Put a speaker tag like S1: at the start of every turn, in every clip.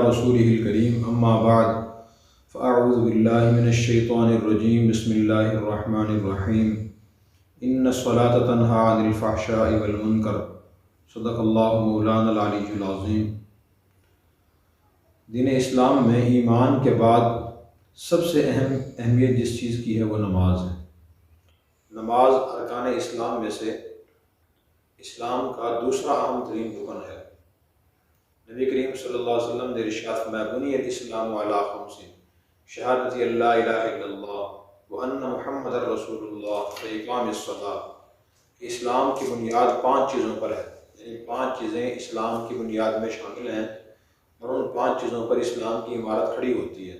S1: رسوله الكريم أما بعد فأعوذ بالله من الشيطان الرجيم بسم الله الرحمن الرحيم إن الصلاة تنهى عن الفحشاء والمنكر صدق الله مولانا العلی العظیم۔ دین اسلام میں ایمان کے بعد سب سے اہمیت جس چیز کی ہے وہ نماز ہے۔ نماز ارکان اسلام میں سے اسلام کا دوسرا اہم ترین رکن ہے۔ نبی کریم صلی اللہ علیہ وسلم نے ارشاد فرمایا بنی الاسلام علی خمس شہادت لا الہ الا اللہ وان محمد رسول اللہ واقام الصلاۃ۔ اسلام کی بنیاد 5 چیزوں پر ہے، یعنی 5 چیزیں اسلام کی بنیاد میں شامل ہیں اور ان 5 چیزوں پر اسلام کی عمارت کھڑی ہوتی ہے۔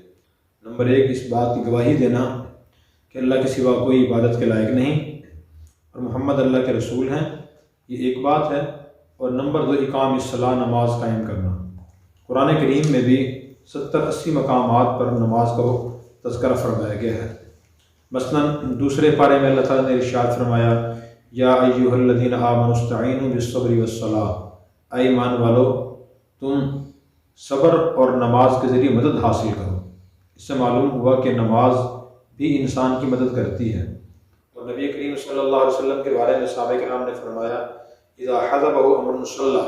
S1: نمبر 1 اس بات کی گواہی دینا کہ اللہ کے سوا کوئی عبادت کے لائق نہیں اور محمد اللہ کے رسول ہیں، یہ ایک بات ہے۔ اور نمبر 2 اقام الصلاۃ، نماز قائم کرنا۔ قرآن کریم میں بھی 70-80 مقامات پر نماز کو تذکرہ فرمایا گیا ہے۔ مثلا دوسرے پارے میں اللہ تعالیٰ نے ارشاد فرمایا یا ایھا الذین آمنوا استعینوا بالصبر والصلاۃ، اے ایمان والو تم صبر اور نماز کے ذریعے مدد حاصل کرو۔ اس سے معلوم ہوا کہ نماز بھی انسان کی مدد کرتی ہے۔ اور نبی کریم صلی اللہ علیہ وسلم کے بارے میں صحابہ کرام نے فرمایا اذا حضبہ امر صلی،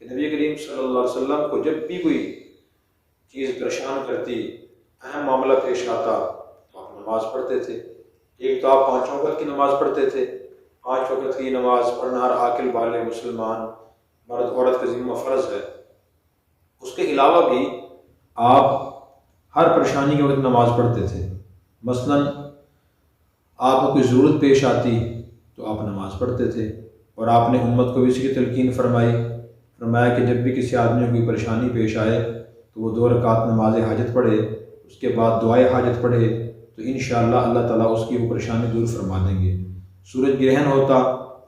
S1: کہ نبی کریم صلی اللہ علیہ وسلم کو جب بھی کوئی چیز پریشان کرتی، اہم معاملہ پیش آتا تو آپ نماز پڑھتے تھے۔ ایک تو آپ 5 وقت کی نماز پڑھتے تھے، 5 وقت کی نماز پڑھنا ہر عاقل بالغ مسلمان مرد عورت کا ذمہ فرض ہے۔ اس کے علاوہ بھی آپ ہر پریشانی کے وقت نماز پڑھتے تھے۔ مثلا آپ کو کوئی ضرورت پیش آتی تو آپ نماز پڑھتے تھے، اور آپ نے امت کو بھی اس کی تلقین فرمایا کہ جب بھی کسی آدمی کو کوئی پریشانی پیش آئے تو وہ 2 رکعت نماز حاجت پڑھے، اس کے بعد دعائے حاجت پڑھے تو انشاءاللہ اللہ تعالیٰ اس کی وہ پریشانی دور فرما دیں گے۔ سورج گرہن ہوتا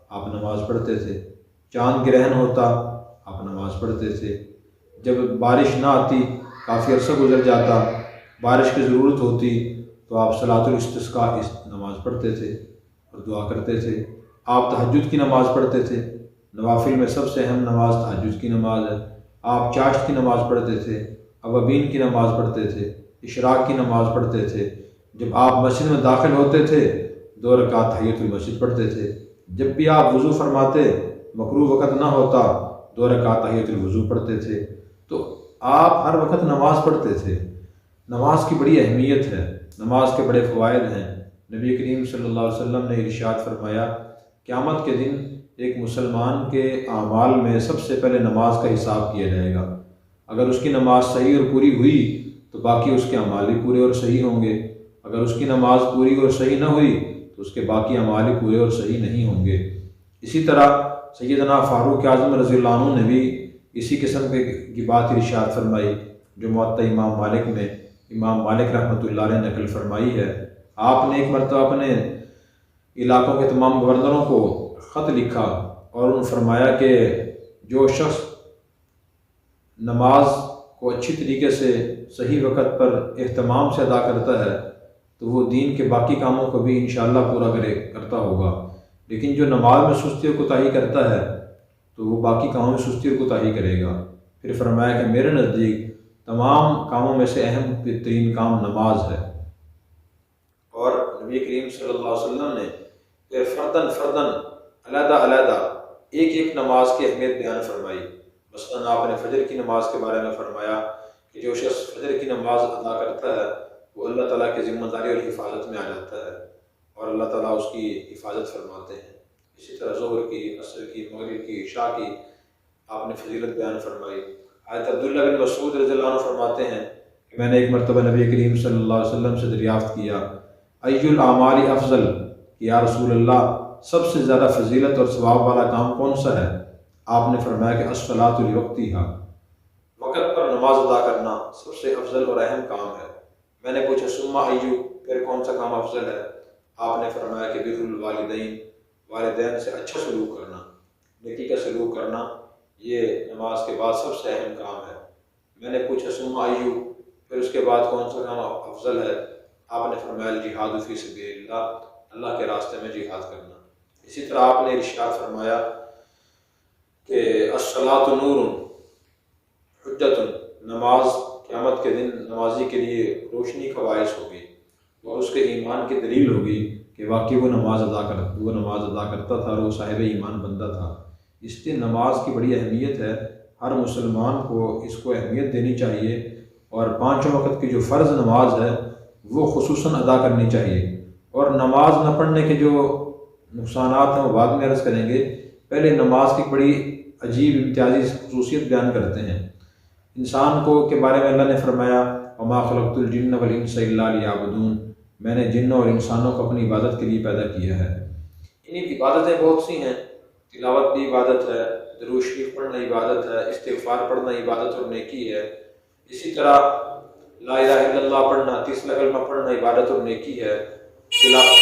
S1: آپ نماز پڑھتے تھے، چاند گرہن ہوتا آپ نماز پڑھتے تھے، جب بارش نہ آتی کافی عرصہ گزر جاتا، بارش کی ضرورت ہوتی تو آپ صلاۃ الاستسقاء نماز پڑھتے تھے اور دعا کرتے تھے۔ آپ تہجد کی نماز پڑھتے تھے، نوافل میں سب سے اہم نماز تہجد کی نماز ہے۔ آپ چاشت کی نماز پڑھتے تھے، اوابین کی نماز پڑھتے تھے، اشراق کی نماز پڑھتے تھے۔ جب آپ مسجد میں داخل ہوتے تھے 2 رکعت تحیۃ المسجد پڑھتے تھے۔ جب بھی آپ وضو فرماتے مکروہ وقت نہ ہوتا 2 رکعت تحیۃ الوضو پڑھتے تھے۔ تو آپ ہر وقت نماز پڑھتے تھے۔ نماز کی بڑی اہمیت ہے، نماز کے بڑے فوائد ہیں۔ نبی کریم صلی اللہ علیہ وسلم نے ارشاد فرمایا قیامت کے دن ایک مسلمان کے اعمال میں سب سے پہلے نماز کا حساب کیا جائے گا۔ اگر اس کی نماز صحیح اور پوری ہوئی تو باقی اس کے اعمال بھی پورے اور صحیح ہوں گے، اگر اس کی نماز پوری اور صحیح نہ ہوئی تو اس کے باقی اعمال بھی پورے اور صحیح نہیں ہوں گے۔ اسی طرح سیدنا فاروق اعظم رضی اللہ عنہ نے بھی اسی قسم کی بات ارشاد فرمائی جو موطا امام مالک میں امام مالک رحمۃ اللہ علیہ نے نقل فرمائی ہے۔ آپ نے ایک مرتبہ اپنے علاقوں کے تمام گورنروں کو خط لکھا اور ان فرمایا کہ جو شخص نماز کو اچھی طریقے سے صحیح وقت پر اہتمام سے ادا کرتا ہے تو وہ دین کے باقی کاموں کو بھی انشاءاللہ پورا کرتا ہوگا، لیکن جو نماز میں سستی اور کوتاہی کرتا ہے تو وہ باقی کاموں میں سستی اور کوتاہی کرے گا۔ پھر فرمایا کہ میرے نزدیک تمام کاموں میں سے اہم ترین کام نماز ہے۔ اور نبی کریم صلی اللہ علیہ وسلم نے پھر فردن علیحدہ ایک نماز کی اہمیت بیان فرمائی۔ مثلا آپ نے فجر کی نماز کے بارے میں فرمایا کہ جو شخص فجر کی نماز ادا کرتا ہے وہ اللہ تعالیٰ کی ذمہ داری اور حفاظت میں آ جاتا ہے اور اللہ تعالیٰ اس کی حفاظت فرماتے ہیں۔ اسی طرح ظہر کی، عصر کی، مغرب کی، عشاء کی آپ نے فضیلت بیان فرمائی۔ حضرت عبداللہ بن مسعود رضی اللہ عنہ فرماتے ہیں کہ میں نے ایک مرتبہ نبی کریم صلی اللہ علیہ وسلم سے دریافت کیا ای الاعمال افضل، کہ یا رسول اللہ سب سے زیادہ فضیلت اور ثواب والا کام کون سا ہے؟ آپ نے فرمایا کہ الصلاۃ لوقتہا، وقت پر نماز ادا کرنا سب سے افضل اور اہم کام ہے۔ میں نے پوچھا ثم ایو، پھر کون سا کام افضل ہے؟ آپ نے فرمایا کہ بر الوالدین، والدین سے اچھا سلوک کرنا، نیکی کا سلوک کرنا، یہ نماز کے بعد سب سے اہم کام ہے۔ میں نے پوچھا ثم ایو، پھر اس کے بعد کون سا کام افضل ہے؟ آپ نے فرمایا الجہاد فی سبیل اللہ، اللہ کے راستے میں جہاد کرنا۔ اسی طرح آپ نے ارشاد فرمایا کہ الصلاۃ نور حجت، نماز قیامت کے دن نمازی کے لیے روشنی کا باعث ہوگی اور اس کے ایمان کی دلیل ہوگی کہ واقعی وہ نماز ادا کرتا تھا اور وہ صاحب ایمان بندہ تھا۔ اس لیے نماز کی بڑی اہمیت ہے، ہر مسلمان کو اس کو اہمیت دینی چاہیے، اور 5 وقت کی جو فرض نماز ہے وہ خصوصاً ادا کرنی چاہیے۔ اور نماز نہ پڑھنے کے جو نقصانات ہیں وہ بعد میں عرض کریں گے، پہلے نماز کی بڑی عجیب امتیازی خصوصیت بیان کرتے ہیں۔ انسان کو کے بارے میں اللہ نے فرمایا وما خلقت الجن والانس الا لیعبدون، میں نے جنوں اور انسانوں کو اپنی عبادت کے لیے پیدا کیا ہے۔ انہیں عبادتیں بہت سی ہیں، تلاوت بھی عبادت ہے، درود شریف پڑھنا عبادت ہے، استغفار پڑھنا عبادت اور نیکی ہے، اسی طرح لا الہ الا اللہ پڑھنا، تیسرا کلمہ پڑھنا عبادت اور نیکی ہے، تلاوت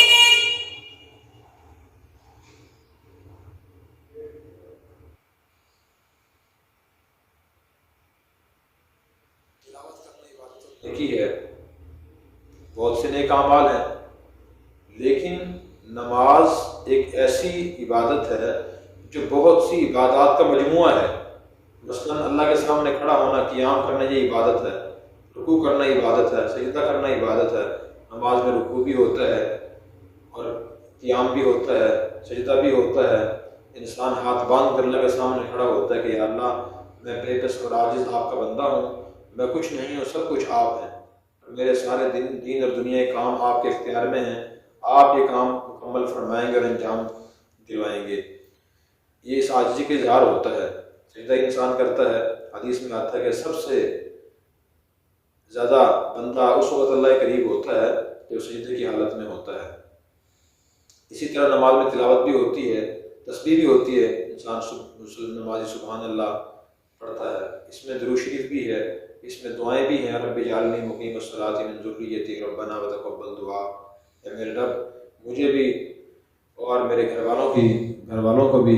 S1: کرنا عبادت اور نیکی ہے، بہت سے نیک اعمال ہیں، لیکن نماز ایک ایسی عبادت ہے جو بہت سی عبادات کا مجموعہ ہے۔ مثلا اللہ کے سامنے کھڑا ہونا، قیام کرنا یہ عبادت ہے، رکوع کرنا عبادت ہے، سجدہ کرنا عبادت ہے۔ نماز میں رکوع بھی ہوتا ہے اور قیام بھی ہوتا ہے، سجدہ بھی ہوتا ہے، انسان ہاتھ باندھ کر اللہ کے سامنے کھڑا ہوتا ہے کہ یا اللہ میں بے کس اور عاجز آپ کا بندہ ہوں، میں کچھ نہیں ہوں، سب کچھ آپ ہیں، میرے سارے دین اور دنیا کے کام آپ کے اختیار میں ہیں، آپ یہ کام مکمل فرمائیں گے اور انجام دلوائیں گے۔ یہ اس عاجزی کا اظہار ہوتا ہے۔ سجدہ انسان کرتا ہے، حدیث میں آتا ہے کہ سب سے زیادہ بندہ اس وقت اللہ کے قریب ہوتا ہے جو سجدے کی حالت میں ہوتا ہے۔ اسی طرح نماز میں تلاوت بھی ہوتی ہے، تسبیح بھی ہوتی ہے، انسان نمازی سبحان اللہ پڑھتا ہے، اس میں درود شریف بھی ہے، اس میں دعائیں بھی ہیں، رب اجعلنی مقیم الصلاۃ من ذریتی ربنا وتقبل دعا، اے میرے رب مجھے بھی اور میرے گھر والوں کو بھی،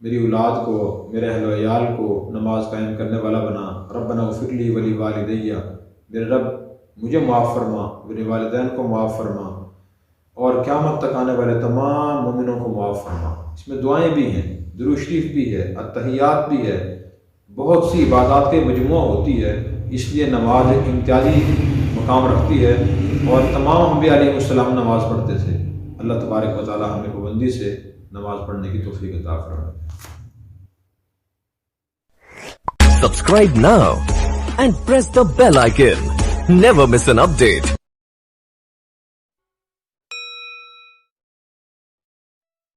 S1: میری اولاد کو، میرے اہل و عیال کو نماز قائم کرنے والا بنا، ربنا اغفر لی ولی والدیہ، میرے رب مجھے معاف فرما، میرے والدین کو معاف فرما، اور قیامت تک آنے والے تمام مومنوں کو معاف فرما۔ اس میں دعائیں بھی ہیں، درود شریف بھی ہے، التحیات بھی ہے، بہت سی عبادات کے مجموعہ ہوتی ہے، اس لیے نماز ایک امتیازی مقام رکھتی ہے، اور تمام انبیاء علیہ السلام نماز پڑھتے تھے۔ اللہ تبارک و تعالی ہمیں پابندی سے نماز پڑھنے کی توفیق عطا فرمائے۔
S2: Subscribe now and press the bell icon. Never miss an update.